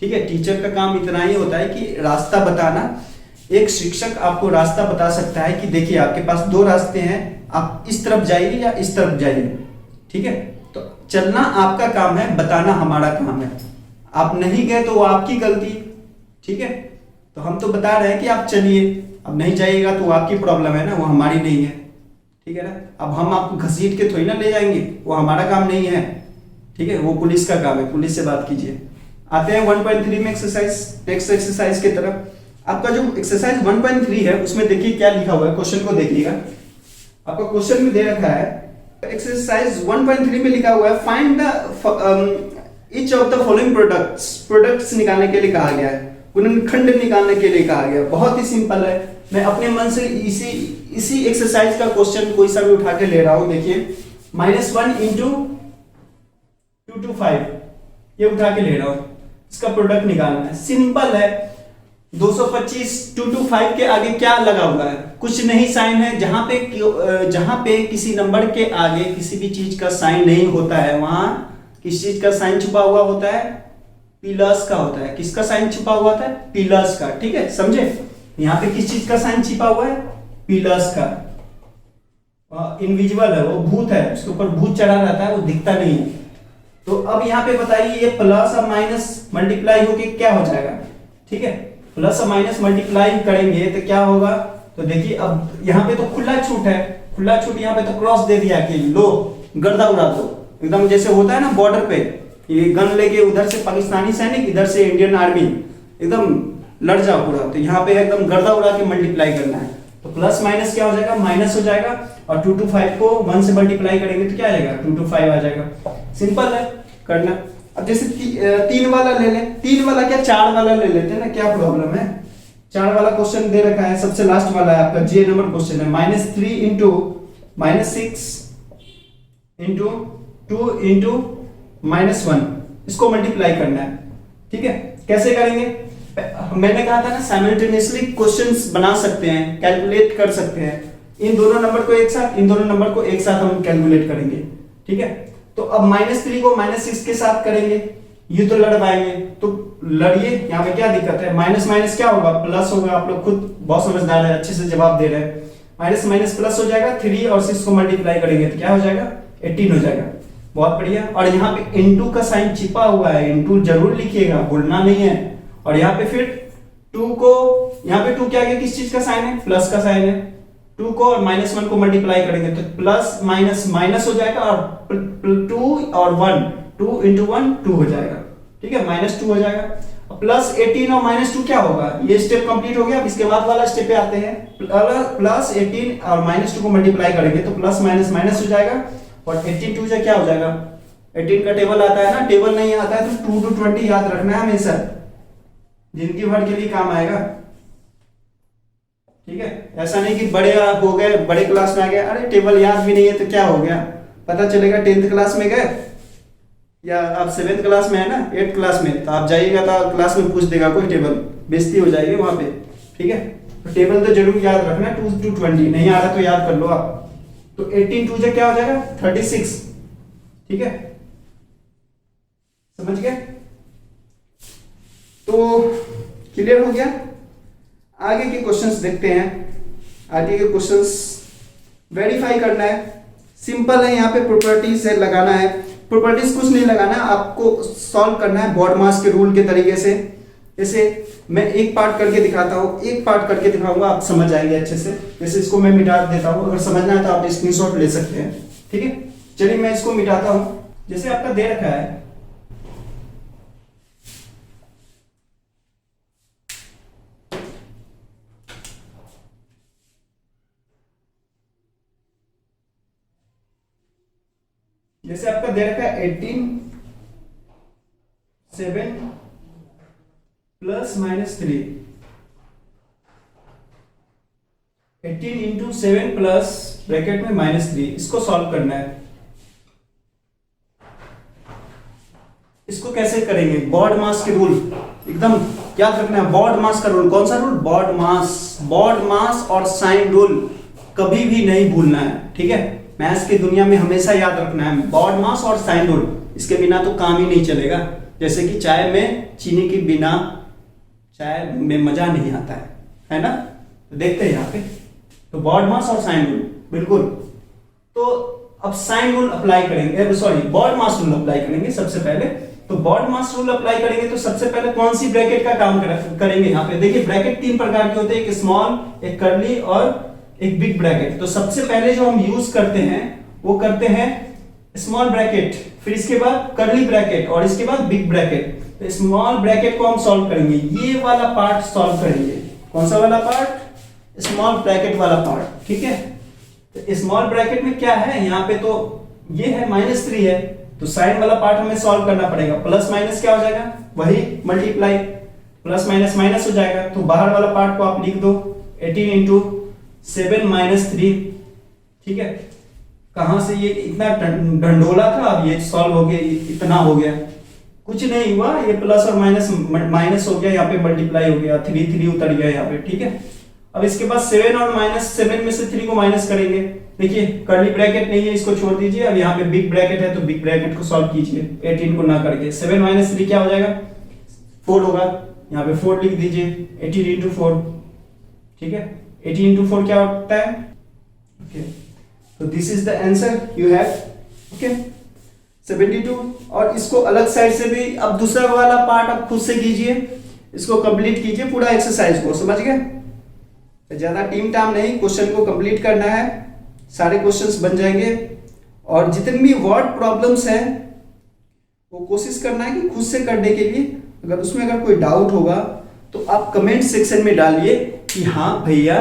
Speaker 3: ठीक है। टीचर का काम इतना ही होता है कि रास्ता बताना। एक शिक्षक आपको रास्ता बता सकता है कि देखिए आपके पास 2 रास्ते हैं, आप इस तरफ जाइए या इस तरफ जाइए, ठीक है। तो चलना आपका काम है, बताना हमारा काम है। आप नहीं गए तो वो आपकी गलती, ठीक है। तो हम तो बता रहे हैं कि आप चलिए, अब नहीं जाइएगा तो वो आपकी प्रॉब्लम है ना, वो हमारी नहीं है, ठीक है ना। अब हम आपको घसीट के थोड़ी ना ले जाएंगे, वो हमारा काम नहीं है, ठीक है। वो पुलिस का काम है, पुलिस से बात कीजिए। आते हैं 1.3 में एक्सरसाइज, नेक्स्ट एक्सरसाइज की तरफ। आपका जो एक्सरसाइज 1.3 है उसमें देखिए क्या लिखा हुआ है, क्वेश्चन को देखिएगा। आपका क्वेश्चन में दे रखा है, एक्सरसाइज 1.3 में लिखा हुआ है, find the each of the following products निकालने के लिए कहा गया है, गुणनखंड निकालने के लिए कहा गया। बहुत ही सिंपल है, मैं अपने मन से इसी एक्सरसाइज का क्वेश्चन कोई सा भी उठा के ले रहा हूं। देखिए -1 × 2 to 5 ये उठा के ले रहा हूं, इसका प्रोडक्ट निकालना है, सिंपल है। 225 2 to 5 के आगे क्या लगा हुआ है, कुछ नहीं साइन है। जहां पे किसी नंबर के आगे किसी भी चीज का साइन नहीं होता है, वहां किस चीज का साइन छुपा हुआ होता है, प्लस का होता है। किसका साइन छुपा हुआ होता है, प्लस का, ठीक है, समझे। यहाँ पे किस चीज का साइन छिपा हुआ है, प्लस का। इनविजिबल है, वो भूत है, उसके ऊपर भूत चढ़ा रहता है, वो दिखता नहीं है। तो अब यहाँ पे बताइए ये प्लस और माइनस मल्टीप्लाई होके क्या हो जाएगा, ठीक है। प्लस और माइनस मल्टीप्लाई करेंगे तो क्या होगा, तो देखिए अब यहाँ पे तो खुला छूट है, खुला छूट यहाँ पे तो क्रॉस दे दिया कि लो गर्दा उड़ा दो, एकदम जैसे होता है ना बॉर्डर पे, ये गन लेके उधर से पाकिस्तानी सैनिक इधर से इंडियन आर्मी, एकदम लड़ जाओ पूरा। तो यहाँ पे एकदम गर्दा उड़ा के मल्टीप्लाई करना है। तो प्लस माइनस क्या हो जाएगा, माइनस हो जाएगा, और 2 to 5 को 1 से मल्टीप्लाई करेंगे तो क्या आ जाएगा, 2 to 5 आ जाएगा। सिंपल है करना। अब जैसे 3 वाला ले लें, 3 वाला क्या 4 वाला ले लेते हैं ना, क्या प्रॉब्लम है। 4 वाला क्वेश्चन दे रखा है, सबसे लास्ट वाला है आपका जे नंबर क्वेश्चन है। -3 इंटू -6 इंटू 2 इंटू -1, इसको मल्टीप्लाई करना है, ठीक है। कैसे करेंगे, मैंने कहा था ना साइमल्टेनियसली क्वेश्चंस बना सकते हैं, कैलकुलेट कर सकते हैं। इन दोनों नंबर को एक साथ, इन दोनों नंबर को एक साथ हम कैलकुलेट करेंगे, ठीक है। तो अब -3 को -6 के साथ करेंगे, ये तो लड़ पाएंगे, तो लड़िए। यहाँ पे क्या दिक्कत है, माइनस माइनस क्या होगा, प्लस होगा। आप लोग खुद बहुत समझदार है, अच्छे से जवाब दे रहे हैं। माइनस माइनस प्लस हो जाएगा, 3 और 6 को मल्टीप्लाई करेंगे तो क्या हो जाएगा, 18 हो जाएगा। बहुत बढ़िया। और यहाँ पे इनटू का साइन छिपा हुआ है, इनटू जरूर लिखिएगा, भूलना नहीं है। और यहाँ पे फिर 2 को, यहाँ पे 2 क्या है, किस चीज का साइन है, प्लस का साइन है। 2 को और -1 को मल्टीप्लाई करेंगे तो प्लस माइनस माइनस हो जाएगा, और 2 और 1, 2 इंटू 1 2 हो जाएगा, ठीक है, -2 हो जाएगा। प्लस 18 और -2 क्या होगा, ये स्टेप कंप्लीट हो गया। अब इसके बाद वाला स्टेप पे आते हैं। प्लस 18 और -2 को मल्टीप्लाई करेंगे तो प्लस माइनस माइनस हो जाएगा, और 18 2 से क्या हो जाएगा, 18 का टेबल आता है ना, टेबल नहीं आता है तो 2 to 20 याद रखना है हमेशा, जिंदगी भर के लिए काम आएगा, ठीक है। ऐसा नहीं कि बड़े हो गए, बड़े क्लास में आ गए, अरे टेबल याद भी नहीं है तो क्या हो गया, पता चलेगा 10th क्लास में गए, या आप 7th क्लास में है ना, 8th क्लास में, तो आप जाइएगा तो क्लास में पूछ देगा कोई टेबल, बेइज्जती हो जाएगी वहां पे, ठीक है। तो टेबल तो जरूर याद रखना, 2 to 20, नहीं आ रहा तो याद कर लो आप। तो 18 2 से क्या हो जाएगा, 36, ठीक है, समझ गए। तो क्लियर हो गया। आगे के क्वेश्चंस देखते हैं। आगे के क्वेश्चंस वेरीफाई करना है, सिंपल है। यहाँ पे प्रॉपर्टीज से लगाना है, प्रॉपर्टीज कुछ नहीं लगाना, आपको सॉल्व करना है बॉड मास के रूल के तरीके से। जैसे मैं एक पार्ट करके दिखाता हूँ, एक पार्ट करके दिखाऊंगा, आप समझ जाएंगे अच्छे से। जैसे इसको मैं मिटा देता हूँ, अगर समझना है तो आप स्क्रीनशॉट ले सकते हैं, ठीक है। चलिए मैं इसको मिटाता हूँ। जैसे आपका दे रखा है जैसे आपका दे रखा है 18 7 प्लस -3, 18 इंटू 7 प्लस ब्रैकेट में -3, इसको सॉल्व करना है। इसको कैसे करेंगे, बॉड मास के रूल एकदम याद रखना है। बॉड मास का रूल, कौन सा रूल, बॉड मास और साइन रूल कभी भी नहीं भूलना है, ठीक है। मैथ्स की दुनिया में हमेशा याद रखना है बॉड मास और साइन रूल, इसके बिना तो काम ही नहीं चलेगा। जैसे कि चाय में चीनी के बिना चाय में मजा नहीं आता है ना। तो देखते हैं यहाँ पे, तो बॉड मास और साइन रूल, बिल्कुल। तो अब साइन रूल अप्लाई करेंगे, सॉरी बॉड मास रूल अप्लाई करेंगे सबसे पहले। तो बॉड मास रूल अप्लाई करेंगे तो सबसे पहले कौन सी ब्रैकेट का काम करेंगे। यहाँ पे देखिए ब्रैकेट 3 प्रकार के होते हैं, एक स्मॉल, एक कर्ली और एक बिग ब्रैकेट। तो सबसे पहले जो हम यूज करते हैं वो करते हैं स्मॉल ब्रैकेट, फिर इसके बाद कर्ली ब्रैकेट और इसके बाद बिग ब्रैकेट। तो स्मॉल ब्रैकेट को हम सॉल्व करेंगे, ये वाला पार्ट सॉल्व करेंगे। कौन सा वाला पार्ट, स्मॉल ब्रैकेट वाला पार्ट, ठीक है। तो स्मॉल ब्रैकेट में क्या है, यहाँ पे तो ये है -3 है, तो साइन वाला पार्ट हमें सॉल्व करना पड़ेगा। प्लस माइनस क्या हो जाएगा, वही मल्टीप्लाई, प्लस माइनस माइनस हो जाएगा। तो बाहर वाला पार्ट को आप लिख दो 18 इंटू 7 -3, ठीक है। कहां से ये इतना ढंढोला था, अब ये सॉल्व हो गया, इतना हो गया, कुछ नहीं हुआ, ये प्लस और माइनस हो गया, यहाँ पे मल्टीप्लाई हो गया, 3 उतर गया यहाँ पे, ठीक है। अब इसके बाद 7 और -7 में से 3 को माइनस करेंगे। देखिए कर्ली ब्रैकेट नहीं है, इसको छोड़ दीजिए। अब यहाँ पे बिग ब्रैकेट है तो बिग ब्रैकेट को सॉल्व कीजिए 18 को ना करके। 7 - 3 क्या हो जाएगा, 4 होगा, यहाँ पे 4 लिख दीजिए, 18 इंटू 4, ठीक है। 18 इंटू 4 क्या होता है, ओके। तो this is the answer you have, okay. 72। और इसको अलग साइड से भी अब दूसरा वाला पार्ट आप खुद से कीजिए, इसको कंप्लीट कीजिए पूरा एक्सरसाइज को, समझ गए। तो ज्यादा टीम टाम नहीं, क्वेश्चन को कंप्लीट करना है, सारे क्वेश्चंस बन जाएंगे। और जितने भी वर्ड प्रॉब्लम्स हैं वो कोशिश करना है कि खुद से करने के लिए, अगर उसमें अगर कोई डाउट होगा तो आप कमेंट सेक्शन में डालिए कि हाँ भैया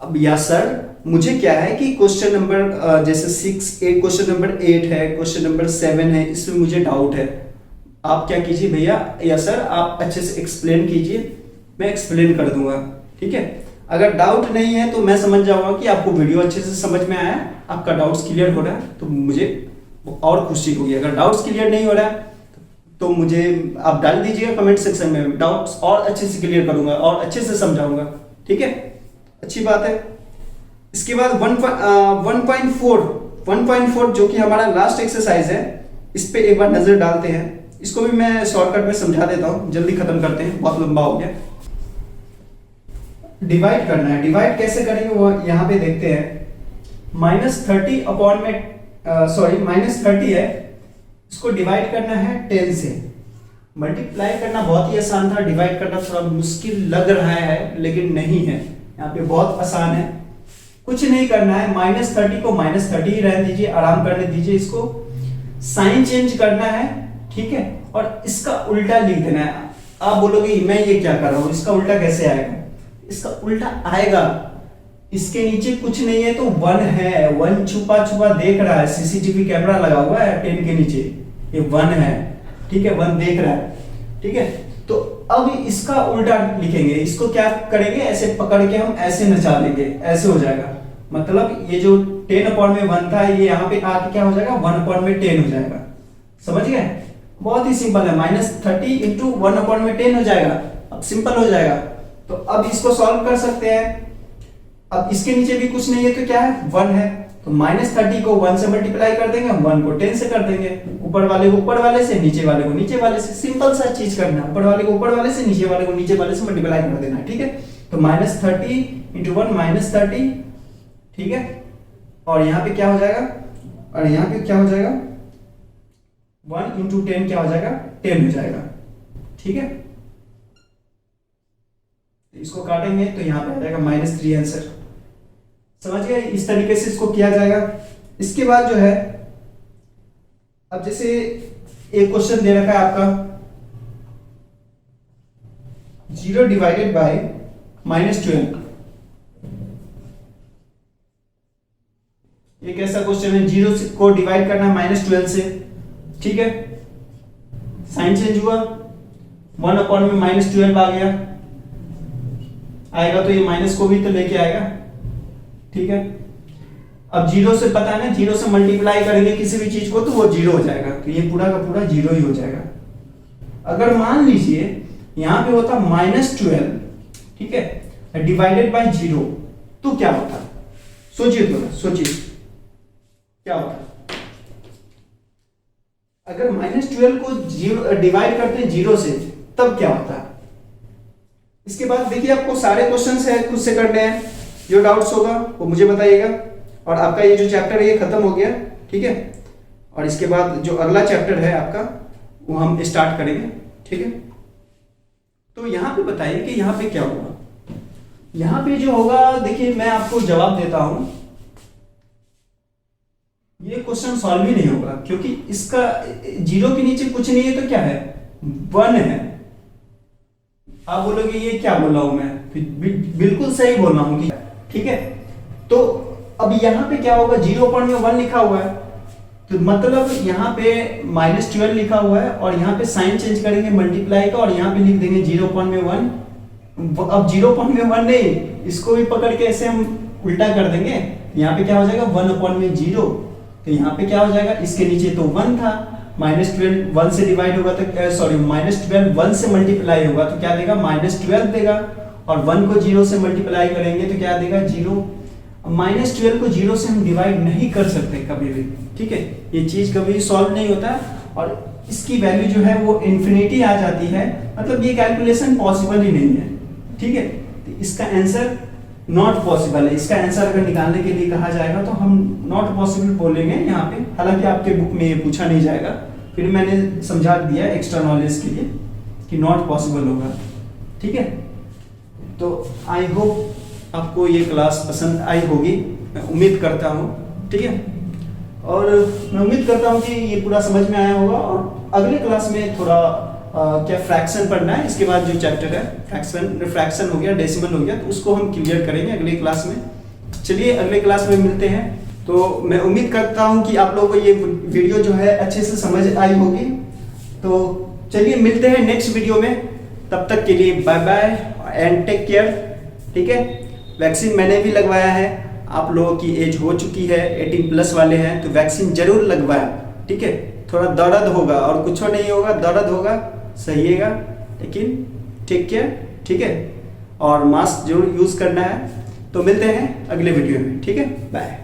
Speaker 3: अब या सर मुझे क्या है कि क्वेश्चन नंबर जैसे 6 क्वेश्चन नंबर 8 है, क्वेश्चन नंबर 7 है, इसमें मुझे डाउट है। आप क्या कीजिए भैया या सर आप अच्छे से एक्सप्लेन कीजिए, मैं एक्सप्लेन कर दूंगा, ठीक है। अगर डाउट नहीं है तो मैं समझ जाऊंगा कि आपको वीडियो अच्छे से समझ में आया, आपका डाउट्स क्लियर हो रहा है, तो मुझे और खुशी होगी। अगर डाउट्स क्लियर नहीं हो रहा है तो मुझे आप डाल दीजिएगा कमेंट सेक्शन में, डाउट्स और अच्छे से क्लियर करूंगा और अच्छे से समझाऊंगा, ठीक है, अच्छी बात है। इसके बाद 1.4 जो कि हमारा लास्ट एक्सरसाइज है, इस पे एक बार नजर डालते हैं। इसको भी मैं शॉर्टकट में समझा देता हूं, जल्दी खत्म करते हैं, बहुत लंबा हो गया। डिवाइड करना है, डिवाइड कैसे करेंगे वो यहाँ पे देखते हैं। -30 अपॉन में -30 है, इसको डिवाइड करना है 10 से। मल्टीप्लाई करना बहुत ही आसान था, डिवाइड करना थोड़ा मुश्किल लग रहा है लेकिन नहीं है, यहाँ पे बहुत आसान है। कुछ नहीं करना है, -30 को -30 ही रहने दीजिए, आराम करने दीजिए, इसको साइन चेंज करना है, ठीक है, और इसका उल्टा लिख देना है। आप बोलोगे मैं ये क्या कर रहा हूं, इसका उल्टा कैसे आएगा? इसका उल्टा आएगा, इसके नीचे कुछ नहीं है तो 1 है, 1 छुपा छुपा देख रहा है, सीसीटीवी कैमरा लगा हुआ है 10 के नीचे, ये 1 है, ठीक है, 1 देख रहा है, ठीक है। तो अब इसका उल्टा लिखेंगे, इसको क्या करेंगे, ऐसे पकड़ के हम ऐसे नचा देंगे, ऐसे हो जाएगा। मतलब ये जो 10 अपॉन में 1 था, ये यहाँ पे आके क्या हो जाएगा, 1 अपॉन में 10 हो जाएगा, समझ गए। बहुत ही सिंपल है, -30 इंटू 1 अपॉन में 10 हो जाएगा, अब सिंपल हो जाएगा। तो अब इसको सॉल्व कर सकते हैं। अब इसके नीचे भी कुछ नहीं है तो क्या है, 1 है, तो -30 को 1 से मल्टीप्लाई कर देंगे, 1 को 10 से कर देंगे, ऊपर वाले को ऊपर वाले से, नीचे वाले को नीचे वाले से, सिंपल सा चीज करना है, ऊपर वाले को ऊपर वाले से, नीचे वाले को नीचे वाले से मल्टीप्लाई कर देना है, ठीक है। तो -30 इंटू 1 -30, ठीक है, और यहाँ पे क्या हो जाएगा, और यहाँ पे क्या हो जाएगा, 1 इंटू 10 क्या हो जाएगा, 10 हो जाएगा, ठीक है। इसको काटेंगे तो यहाँ पे आ जाएगा -3 आंसर, समझ गए। इस तरीके से इसको किया जाएगा। इसके बाद जो है, अब जैसे एक क्वेश्चन दे रखा है आपका 0 डिवाइडेड बाय -12, एक ऐसा क्वेश्चन है, 0 को डिवाइड करना -12 से, ठीक है, साइन चेंज हुआ, 1 अपॉन में -12 आ गया, आएगा तो ये माइनस को भी तो लेके आएगा, ठीक है। अब 0 से पता है ना, 0 से मल्टीप्लाई करेंगे किसी भी चीज को तो वो 0 हो जाएगा, तो ये पूरा का पूरा 0 ही हो जाएगा। अगर मान लीजिए यहां पे होता -12, ठीक है, डिवाइडेड बाय 0, तो क्या होता, सोचिए थोड़ा, सोचिए क्या होता। अगर -12 को 0 डिवाइड करते हैं 0 से, तब क्या होता है। इसके बाद देखिए आपको सारे क्वेश्चंस है खुद से करने हैं, जो डाउट्स होगा वो मुझे बताइएगा। और आपका ये जो चैप्टर है ये खत्म हो गया, ठीक है, और इसके बाद जो अगला चैप्टर है आपका वो हम स्टार्ट करेंगे, ठीक है। तो यहाँ पे बताइए कि यहाँ पे क्या होगा। यहाँ पे जो होगा, देखिए मैं आपको जवाब देता हूं, ये क्वेश्चन सॉल्व ही नहीं होगा, क्योंकि इसका 0 के नीचे कुछ नहीं है तो क्या है, 1 है। आप बोलोगे ये क्या बोल रहा हूं मैं, बिल्कुल सही बोल रहा हूं कि, ठीक है। तो अब यहाँ पे क्या होगा, 0 अपॉन में 1 लिखा हुआ है, तो मतलब यहाँ पे -12 लिखा हुआ है, और यहाँ पे साइन चेंज करेंगे मल्टीप्लाई का, और यहाँ पे लिख देंगे 0 अपॉन में 1। अब 0 अपॉन में 1 नहीं, इसको भी पकड़ के ऐसे हम उल्टा कर देंगे, यहाँ पे क्या हो जाएगा, 1 अपॉन में 0, तो यहाँ पे क्या हो जाएगा, इसके नीचे तो 1 था, -12 1 से डिवाइड होगा तो सॉरी -12 1 से मल्टीप्लाई होगा तो क्या देगा, -12 देगा, और 1 को 0 से मल्टीप्लाई करेंगे तो क्या देगा, 0। -12 को 0 से हम डिवाइड नहीं कर सकते कभी भी, ठीक है, ये चीज कभी सॉल्व नहीं होता, और इसकी वैल्यू जो है वो इन्फिनिटी आ जाती है, मतलब ये कैलकुलेशन पॉसिबल ही नहीं है, ठीक है। तो इसका आंसर नॉट पॉसिबल है। इसका आंसर अगर निकालने के लिए कहा जाएगा तो हम नॉट पॉसिबल बोलेंगे यहाँ पे, हालांकि आपके बुक में ये पूछा नहीं जाएगा, फिर मैंने समझा दिया एक्स्ट्रा नॉलेज के लिए कि नॉट पॉसिबल होगा। ठीक है, तो आई होप आपको ये क्लास पसंद आई होगी, मैं उम्मीद करता हूँ। ठीक है, और मैं उम्मीद करता हूँ कि ये पूरा समझ में आया होगा। और अगले क्लास में थोड़ा क्या फ्रैक्शन पढ़ना है, इसके बाद जो चैप्टर है फ्रैक्शन हो गया, डेसिमल हो गया, तो उसको हम क्लियर करेंगे अगले क्लास में। चलिए अगले क्लास में मिलते हैं। तो मैं उम्मीद करता हूँ कि आप लोगों को ये वीडियो जो है अच्छे से समझ आई होगी। तो चलिए मिलते हैं नेक्स्ट वीडियो में, तब तक के लिए bye bye and take care. ठीक है, वैक्सीन मैंने भी लगवाया है, आप लोगों की एज हो चुकी है, 18+ वाले हैं तो वैक्सीन जरूर लगवाएं। ठीक है, थोड़ा दर्द होगा और कुछ नहीं होगा, दर्द होगा सहिएगा, लेकिन टेक केयर। ठीक है, और मास्क जरूर यूज करना है। तो मिलते हैं अगले वीडियो में। ठीक है, बाय।